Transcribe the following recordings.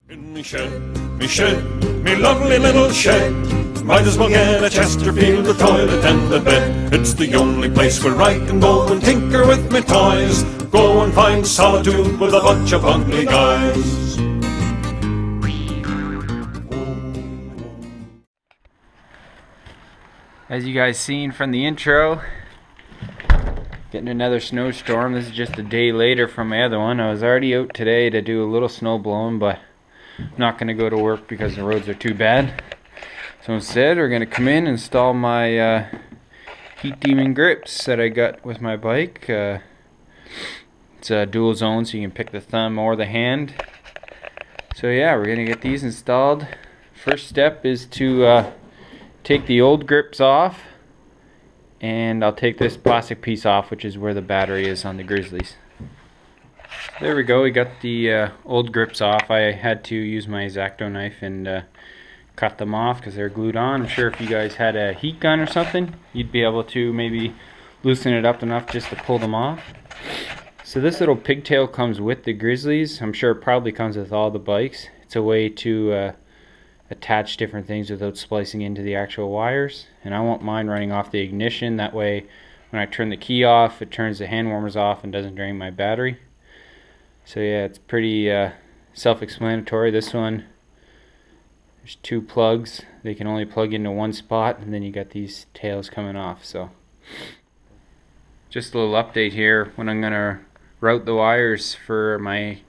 In me shed, me lovely little shed. Might as well get a Chesterfield, a toilet and a bed. It's the only place where I can go and tinker with me toys. Go and find solitude with a bunch of ugly guys. As you guys seen from the intro, getting another snowstorm. This is just a day later from my other one. I was already out today to do a little snow blowing, but I'm not going to go to work because the roads are too bad. So instead, we're going to come in and install my Heat Demon grips that I got with my bike. It's a dual zone, so you can pick the thumb or the hand. So yeah, we're going to get these installed. First step is to take the old grips off, and I'll take this plastic piece off, which is where the battery is on the Grizzlies. There we go, we got the old grips off. I had to use my X-Acto knife and cut them off because they're glued on. I'm sure if you guys had a heat gun or something, you'd be able to maybe loosen it up enough just to pull them off. So this little pigtail comes with the Grizzlies. I'm sure it probably comes with all the bikes. It's a way to attach different things without splicing into the actual wires. And I want mine running off the ignition. That way when I turn the key off, it turns the hand warmers off and doesn't drain my battery. So yeah, it's pretty self-explanatory. This one, there's two plugs. They can only plug into one spot, and then you got these tails coming off. So just a little update here. When I'm gonna route the wires for my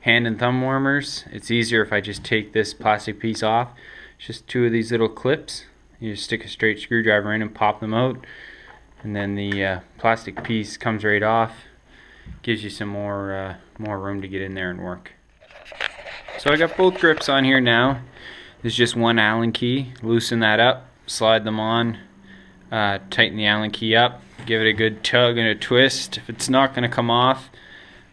hand and thumb warmers, it's easier if I just take this plastic piece off. It's just two of these little clips. You just stick a straight screwdriver in and pop them out, and then the plastic piece comes right off. Gives you some more room to get in there and work. So I got both grips on here now. There's just one Allen key. Loosen that up, slide them on, tighten the Allen key up, give it a good tug and a twist. If it's not going to come off,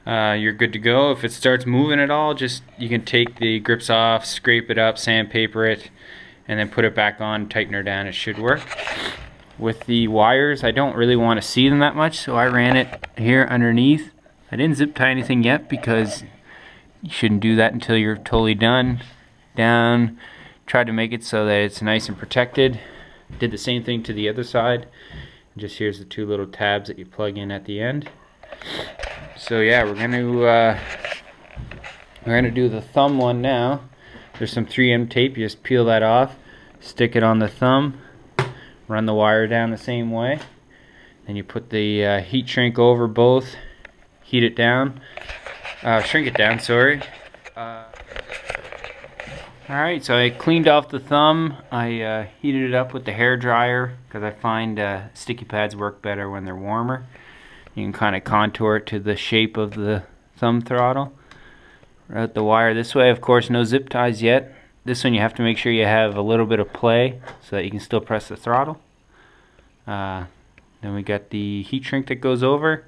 you're good to go. If it starts moving at all, you can take the grips off, scrape it up, sandpaper it, and then put it back on, tighten her down. It should work. With the wires, I don't really want to see them that much, so I ran it here underneath. I didn't zip tie anything yet because you shouldn't do that until you're totally done. Down, tried to make it so that it's nice and protected. Did the same thing to the other side. Just here's the two little tabs that you plug in at the end. So yeah, we're gonna do the thumb one now. There's some 3M tape. You just peel that off, stick it on the thumb, run the wire down the same way. Then you put the heat shrink over both, heat it down, shrink it down, sorry. Alright, so I cleaned off the thumb. I heated it up with the hair dryer because I find sticky pads work better when they're warmer. You can kind of contour it to the shape of the thumb throttle. Route the wire this way. Of course, no zip ties yet. This one you have to make sure you have a little bit of play so that you can still press the throttle. Then we got the heat shrink that goes over.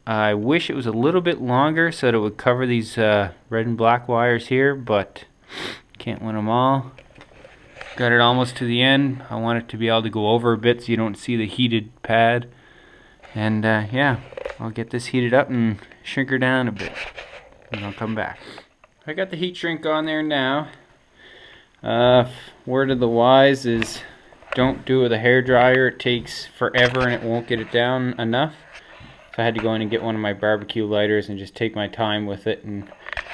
I wish it was a little bit longer so that it would cover these red and black wires here, but can't win them all. Got it almost to the end. I want it to be able to go over a bit so you don't see the heated pad. And yeah, I'll get this heated up and shrink her down a bit, and I'll come back. I got the heat shrink on there now. Word of the wise is don't do it with a hair dryer. It takes forever and it won't get it down enough. So I had to go in and get one of my barbecue lighters and just take my time with it and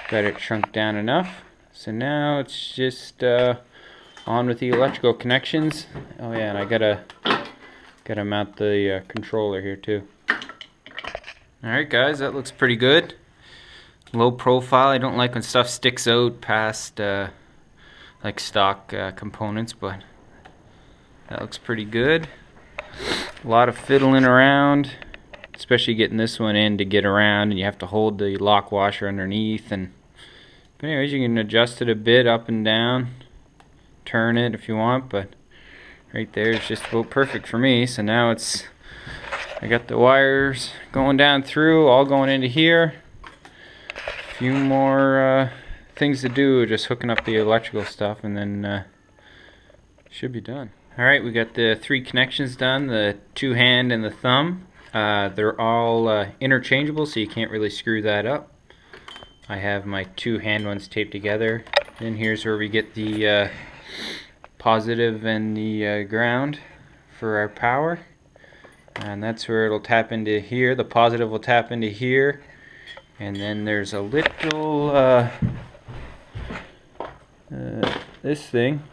got it shrunk down enough. So now it's just on with the electrical connections. Oh yeah, and I gotta mount the controller here too. Alright guys, that looks pretty good. Low profile. I don't like when stuff sticks out past like stock components, but that looks pretty good. A lot of fiddling around, especially getting this one in to get around, and you have to hold the lock washer underneath. But anyways, you can adjust it a bit up and down, turn it if you want, but right there is just about perfect for me. So now I got the wires going down through, all going into here. A few more things to do, just hooking up the electrical stuff, and then should be done. Alright, we got the 3 connections done, the 2 hand and the thumb. They're all interchangeable, so you can't really screw that up. I have my two hand ones taped together. And here's where we get the positive and the ground for our power. And that's where it'll tap into here. The positive will tap into here. And then there's a little, this thing.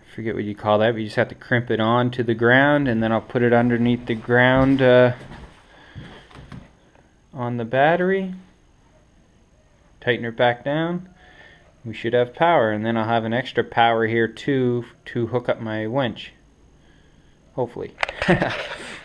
I forget what you call that, but you just have to crimp it on to the ground, and then I'll put it underneath the ground on the battery. Tighten it back down. We should have power, and then I'll have an extra power here too to hook up my winch. Hopefully.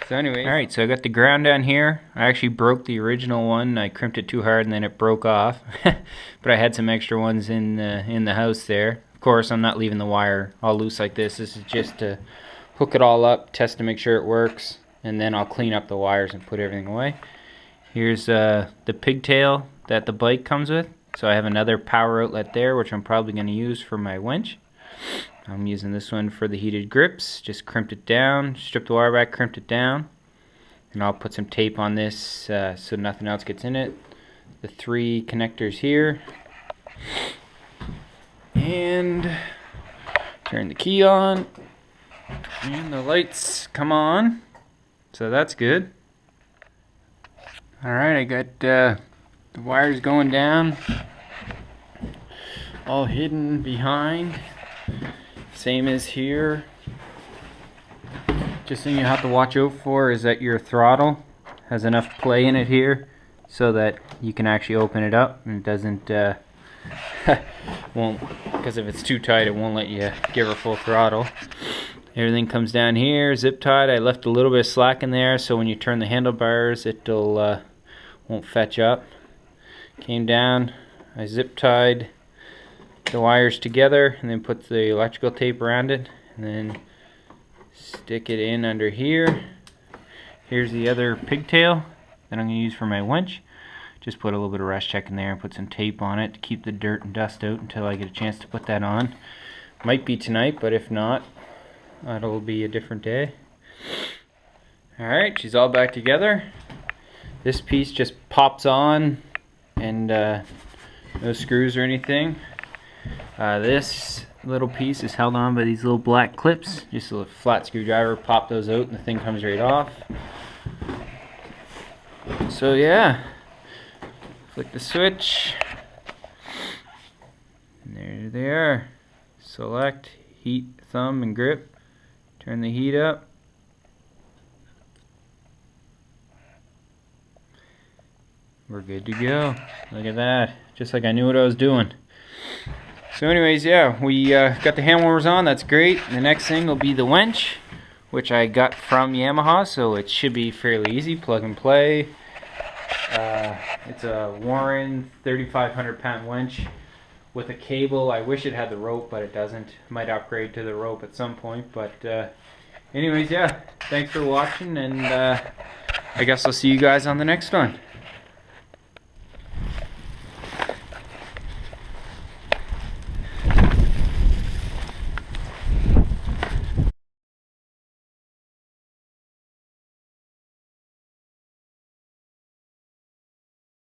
So anyway, alright, so I got the ground down here. I actually broke the original one. I crimped it too hard and then it broke off. But I had some extra ones in the house there. Of course, I'm not leaving the wire all loose like this. This is just to hook it all up, test to make sure it works, and then I'll clean up the wires and put everything away. Here's the pigtail that the bike comes with. So I have another power outlet there, which I'm probably going to use for my winch. I'm using this one for the heated grips. Just crimped it down, stripped the wire back, crimped it down. And I'll put some tape on this so nothing else gets in it. The 3 connectors here. And turn the key on. And the lights come on. So that's good. Alright, I got the wires going down. All hidden behind. Same as here. Just thing you have to watch out for is that your throttle has enough play in it here so that you can actually open it up and it doesn't won't, because if it's too tight it won't let you give her full throttle. Everything comes down here, zip tied. I left a little bit of slack in there so when you turn the handlebars it'll won't fetch up. Came down, I zip tied the wires together and then put the electrical tape around it and then stick it in under here. Here's the other pigtail that I'm going to use for my winch. Just put a little bit of rust check in there and put some tape on it to keep the dirt and dust out until I get a chance to put that on. Might be tonight, but if not, it'll be a different day. Alright, she's all back together. This piece just pops on and no screws or anything. This little piece is held on by these little black clips. Just a flat screwdriver, pop those out and the thing comes right off. So yeah, flick the switch. And there they are. Select, heat, thumb, and grip. Turn the heat up. We're good to go. Look at that. Just like I knew what I was doing. So anyways, yeah, we got the hand warmers on. That's great. The next thing will be the winch, which I got from Yamaha, so it should be fairly easy. Plug and play. It's a Warren 3,500 pound winch with a cable. I wish it had the rope, but it doesn't. Might upgrade to the rope at some point. But anyways, yeah, thanks for watching, and I guess I'll see you guys on the next one.